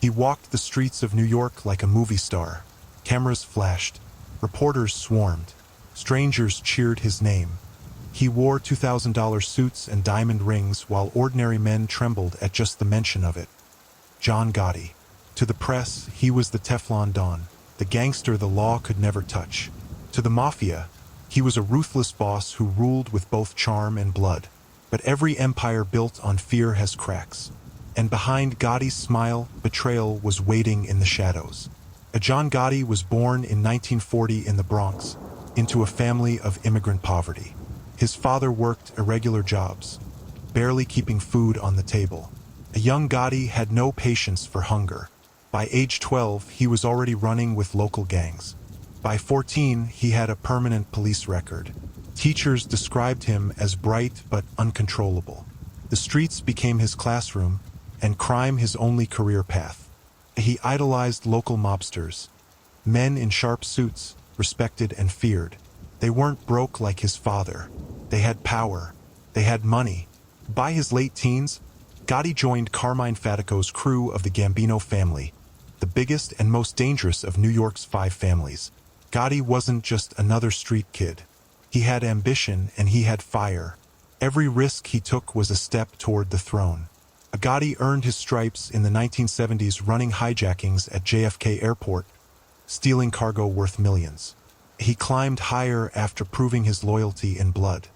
He walked the streets of New York like a movie star. Cameras flashed. Reporters swarmed. Strangers cheered his name. He wore $2,000 suits and diamond rings while ordinary men trembled at just the mention of it. John Gotti. To the press, he was the Teflon Don, the gangster the law could never touch. To the Mafia, he was a ruthless boss who ruled with both charm and blood. But every empire built on fear has cracks. And behind Gotti's smile, betrayal was waiting in the shadows. John Gotti was born in 1940 in the Bronx, into a family of immigrant poverty. His father worked irregular jobs, barely keeping food on the table. A young Gotti had no patience for hunger. By age 12, he was already running with local gangs. By 14, he had a permanent police record. Teachers described him as bright but uncontrollable. The streets became his classroom, and crime his only career path. He idolized local mobsters, men in sharp suits, respected and feared. They weren't broke like his father. They had power. They had money. By his late teens, Gotti joined Carmine Fatico's crew of the Gambino family, the biggest and most dangerous of New York's 5 families. Gotti wasn't just another street kid. He had ambition and he had fire. Every risk he took was a step toward the throne. Gotti earned his stripes in the 1970s running hijackings at JFK Airport, stealing cargo worth millions. He climbed higher after proving his loyalty in blood.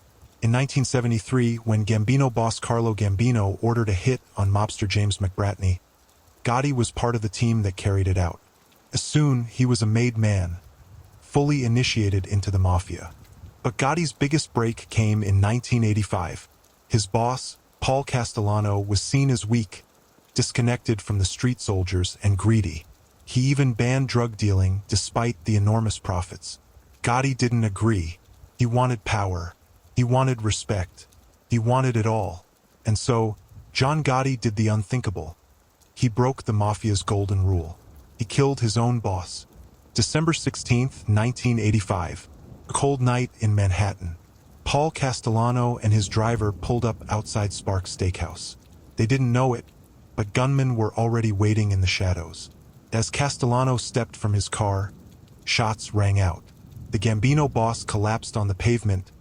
In 1973, when Gambino boss Carlo Gambino ordered a hit on mobster James McBratney, Gotti was part of the team that carried it out. Soon, he was a made man, fully initiated into the Mafia. But Gotti's biggest break came in 1985. His boss, Paul Castellano, was seen as weak, disconnected from the street soldiers and greedy. He even banned drug dealing despite the enormous profits. Gotti didn't agree. He wanted power. He wanted respect. He wanted it all. And so, John Gotti did the unthinkable. He broke the Mafia's golden rule. He killed his own boss. December 16, 1985. A cold night in Manhattan. Paul Castellano and his driver pulled up outside Sparks Steakhouse. They didn't know it, but gunmen were already waiting in the shadows. As Castellano stepped from his car, shots rang out. The Gambino boss collapsed on the pavement,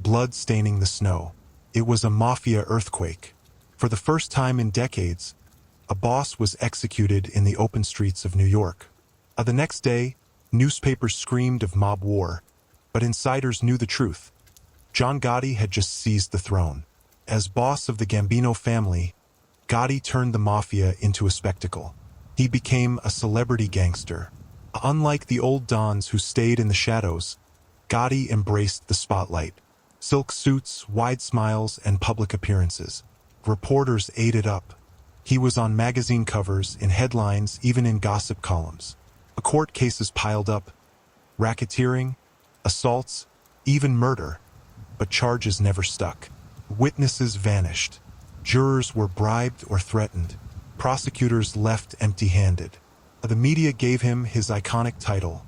blood staining the snow. It was a Mafia earthquake. For the first time in decades, a boss was executed in the open streets of New York. The next day, newspapers screamed of mob war, but insiders knew the truth. John Gotti had just seized the throne. As boss of the Gambino family, Gotti turned the Mafia into a spectacle. He became a celebrity gangster. Unlike the old dons who stayed in the shadows, Gotti embraced the spotlight. Silk suits, wide smiles, and public appearances. Reporters ate it up. He was on magazine covers, in headlines, even in gossip columns. Court cases piled up. Racketeering, assaults, even murder. But charges never stuck. Witnesses vanished. Jurors were bribed or threatened. Prosecutors left empty-handed. The media gave him his iconic title,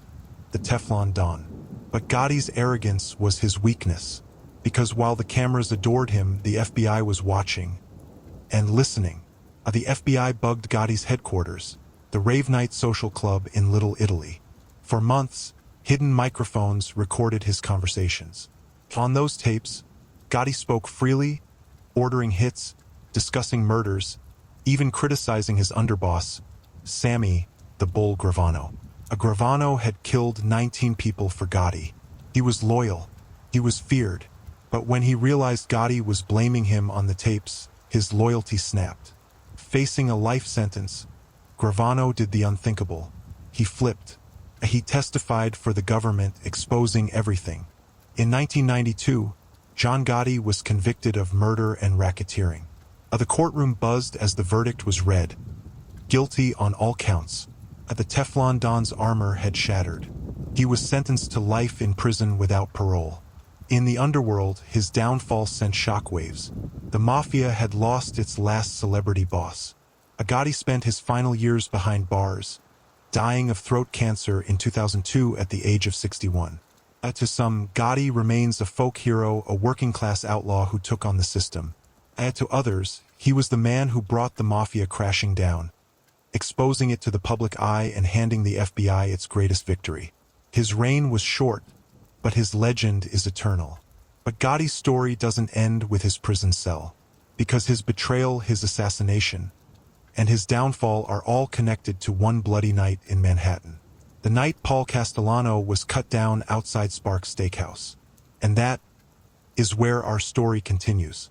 the Teflon Don. But Gotti's arrogance was his weakness, because while the cameras adored him, the FBI was watching and listening. The FBI bugged Gotti's headquarters, the Rave Night Social Club in Little Italy. For months, hidden microphones recorded his conversations. On those tapes, Gotti spoke freely, ordering hits, discussing murders, even criticizing his underboss, Sammy, the bull Gravano. Gravano had killed 19 people for Gotti. He was loyal. He was feared. But when he realized Gotti was blaming him on the tapes, his loyalty snapped. Facing a life sentence, Gravano did the unthinkable. He flipped. He testified for the government, exposing everything. In 1992, John Gotti was convicted of murder and racketeering. The courtroom buzzed as the verdict was read. Guilty on all counts. The Teflon Don's armor had shattered. He was sentenced to life in prison without parole. In the underworld, his downfall sent shockwaves. The Mafia had lost its last celebrity boss. Gotti spent his final years behind bars, dying of throat cancer in 2002 at the age of 61. To some, Gotti remains a folk hero, a working-class outlaw who took on the system. To others, he was the man who brought the Mafia crashing down. exposing it to the public eye and handing the FBI its greatest victory. His reign was short, but his legend is eternal. But Gotti's story doesn't end with his prison cell, because his betrayal, his assassination, and his downfall are all connected to one bloody night in Manhattan. The night Paul Castellano was cut down outside Sparks Steakhouse. And that is where our story continues.